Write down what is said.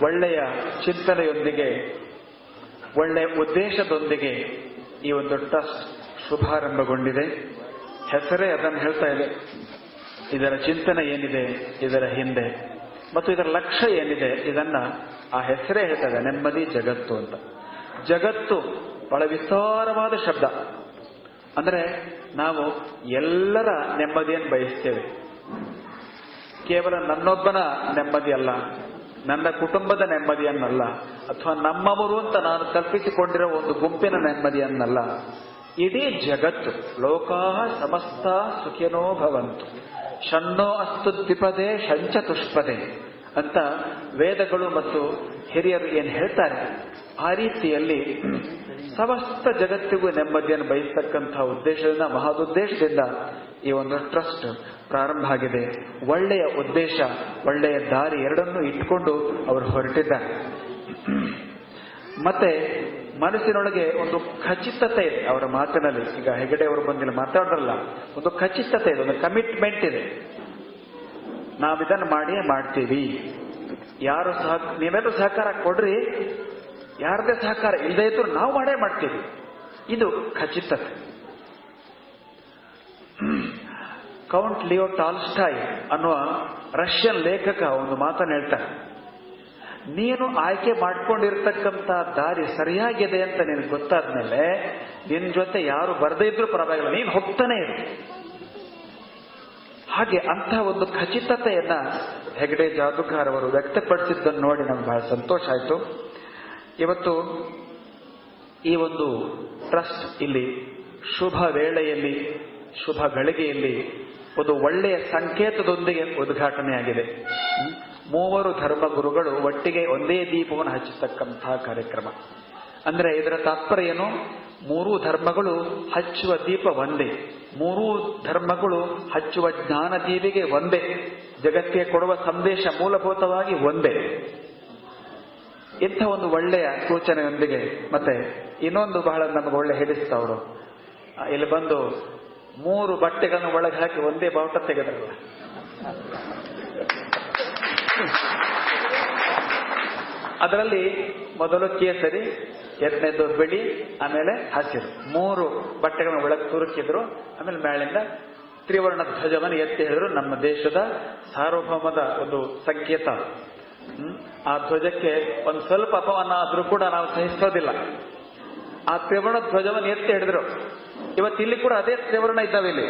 ಒಳ್ಳೆಯ ಚಿಂತನೆಯೊಂದಿಗೆ, ಒಳ್ಳೆಯ ಉದ್ದೇಶದೊಂದಿಗೆ ಈ ಒಂದು ಟ್ರಸ್ಟ್ ಶುಭಾರಂಭಗೊಂಡಿದೆ. ಹೆಸರೇ ಅದನ್ನು ಹೇಳ್ತಾ ಇದೆ. ಇದರ ಚಿಂತನೆ ಏನಿದೆ, ಇದರ ಹಿಂದೆ ಮತ್ತು ಇದರ ಲಕ್ಷ್ಯ ಏನಿದೆ, ಇದನ್ನ ಆ ಹೆಸರೇ ಹೇಳ್ತದೆ, ನೆಮ್ಮದಿ ಜಗತ್ತು ಅಂತ. ಜಗತ್ತು ಬಹಳ ವಿಸ್ತಾರವಾದ ಶಬ್ದ. ಅಂದ್ರೆ ನಾವು ಎಲ್ಲರ ನೆಮ್ಮದಿಯನ್ನು ಬಯಸ್ತೇವೆ. ಕೇವಲ ನನ್ನೊಬ್ಬನ ನೆಮ್ಮದಿ ಅಲ್ಲ, ನನ್ನ ಕುಟುಂಬದ ನೆಮ್ಮದಿಯನ್ನಲ್ಲ, ಅಥವಾ ನಮ್ಮವರು ಅಂತ ನಾನು ಕಲ್ಪಿಸಿಕೊಂಡಿರೋ ಒಂದು ಗುಂಪಿನ ನೆಮ್ಮದಿಯನ್ನಲ್ಲ. ಇಡೀ ಜಗತ್ತು, ಲೋಕಾಃ ಸಮಸ್ತ ಸುಖಿನೋ ಭವಂತು ಶನ್ನೋ ಅಸ್ತು ದ್ವಿಪದೇ ಶಂಚತುಷ್ಪದೇ ಅಂತ ವೇದಗಳು ಮತ್ತು ಹಿರಿಯರು ಏನು ಹೇಳ್ತಾರೆ, ಆ ರೀತಿಯಲ್ಲಿ ಸಮಸ್ತ ಜಗತ್ತಿಗೂ ನೆಮ್ಮದಿಯನ್ನು ಬಯಸ್ತಕ್ಕಂತಹ ಉದ್ದೇಶದಿಂದ, ಮಹದುದ್ದೇಶದಿಂದ ಈ ಒಂದು ಟ್ರಸ್ಟ್ ಪ್ರಾರಂಭ ಆಗಿದೆ. ಒಳ್ಳೆಯ ಉದ್ದೇಶ, ಒಳ್ಳೆಯ ದಾರಿ ಎರಡನ್ನೂ ಇಟ್ಕೊಂಡು ಅವರು ಹೊರಟಿದ್ದಾರೆ. ಮತ್ತೆ ಮನಸ್ಸಿನೊಳಗೆ ಒಂದು ಖಚಿತತೆ ಇದೆ ಅವರ ಮಾತಿನಲ್ಲಿ. ಈಗ ಹೆಗಡೆ ಅವರು ಬಂದಿಲ್ಲ ಮಾತಾಡ್ರಲ್ಲ, ಒಂದು ಖಚಿತತೆ ಇದೆ, ಒಂದು ಕಮಿಟ್ಮೆಂಟ್ ಇದೆ. ನಾವಿದನ್ನು ಮಾಡಿಯೇ ಮಾಡ್ತೀವಿ. ಯಾರು ನೀವೆಲ್ಲರೂ ಸಹಕಾರ ಕೊಡ್ರಿ, ಯಾರದೇ ಸಹಕಾರ ಇಲ್ಲದೇ ಇದ್ರು ನಾವು ಮಾಡೇ ಮಾಡ್ತೀವಿ. ಇದು ಖಚಿತತೆ. ಕೌಂಟ್ ಲಿಯೋ ಟಾಲ್ಸ್ಟಾಯ್ ಅನ್ನುವ ರಷ್ಯನ್ ಲೇಖಕ ಒಂದು ಮಾತನ್ನು ಹೇಳ್ತಾರೆ. ನೀನು ಆಯ್ಕೆ ಮಾಡ್ಕೊಂಡಿರ್ತಕ್ಕಂಥ ದಾರಿ ಸರಿಯಾಗಿದೆ ಅಂತ ನಿನಗೆ ಗೊತ್ತಾದ್ಮೇಲೆ ನಿನ್ ಜೊತೆ ಯಾರು ಬರದೇ ಇದ್ರೂ ಪರವಾಗಿಲ್ಲ, ನೀನು ಹೋಗ್ತಾನೆ ಇರು. ಹಾಗೆ ಅಂಥ ಒಂದು ಖಚಿತತೆಯನ್ನ ಹೆಗಡೆ ಜಾದೂಗಾರ್ ಅವರು ವ್ಯಕ್ತಪಡಿಸಿದ್ದನ್ನು ನೋಡಿ ನಮ್ಗೆ ಬಹಳ ಸಂತೋಷ ಆಯಿತು. ಇವತ್ತು ಈ ಒಂದು ಟ್ರಸ್ಟ್ ಇಲ್ಲಿ ಶುಭ ವೇಳೆಯಲ್ಲಿ, ಶುಭ ಗಳಿಗೆಯಲ್ಲಿ ಒಂದು ಒಳ್ಳೆಯ ಸಂಕೇತದೊಂದಿಗೆ ಉದ್ಘಾಟನೆಯಾಗಿದೆ. ಮೂವರು ಧರ್ಮಗುರುಗಳು ಒಟ್ಟಿಗೆ ಒಂದೇ ದೀಪವನ್ನು ಹಚ್ಚತಕ್ಕಂತಹ ಕಾರ್ಯಕ್ರಮ. ಅಂದ್ರೆ ಇದರ ತಾತ್ಪರ್ಯ ಏನು? ಮೂರೂ ಧರ್ಮಗಳು ಹಚ್ಚುವ ದೀಪ ಒಂದೇ, ಮೂರೂ ಧರ್ಮಗಳು ಹಚ್ಚುವ ಜ್ಞಾನ ದೀಪಿಗೆ ಒಂದೇ, ಜಗತ್ತಿಗೆ ಕೊಡುವ ಸಂದೇಶ ಮೂಲಭೂತವಾಗಿ ಒಂದೇ. ಇಂಥ ಒಂದು ಒಳ್ಳೆಯ ಸೂಚನೆಯೊಂದಿಗೆ ಮತ್ತೆ ಇನ್ನೊಂದು ಬಹಳ ನಮಗೆ ಒಳ್ಳೆ ಹಿಡಿಸ್ತವರು, ಇಲ್ಲಿ ಬಂದು 3 ಬಟ್ಟೆಗಳನ್ನು ಒಳಗೆ ಹಾಕಿ ಒಂದೇ ಬಾವುಟ ತೆಗೆದ್ರಲ್ಲ, ಅದರಲ್ಲಿ ಮೊದಲು ಕೇಸರಿ, ಎರಡನೇದು ಬಿಳಿ, ಆಮೇಲೆ ಹಸಿರು, 3 ಬಟ್ಟೆಗಳನ್ನು ಒಳಗೆ ತುರುಕಿದ್ರು. ಆಮೇಲೆ ಮೇಲಿಂದ ತ್ರಿವರ್ಣ ಧ್ವಜವನ್ನು ಎತ್ತಿ ಹೇಳಿದ್ರು. ನಮ್ಮ ದೇಶದ ಸಾರ್ವಭೌಮದ ಒಂದು ಸಂಕೇತ. ಆ ಧ್ವಜಕ್ಕೆ ಒಂದು ಸ್ವಲ್ಪ ಅಪಮಾನ ಆದ್ರೂ ಕೂಡ ನಾವು ಸಹಿಸೋದಿಲ್ಲ. ಆ ತ್ರಿವರ್ಣ ಧ್ವಜವನ್ನು ಎತ್ತಿ ಹಿಡಿದ್ರು. ಇವತ್ತು ಇಲ್ಲಿ ಕೂಡ ಅದೇ ತ್ರಿವರ್ಣ ಇದ್ದಾವೆ ಇಲ್ಲಿ.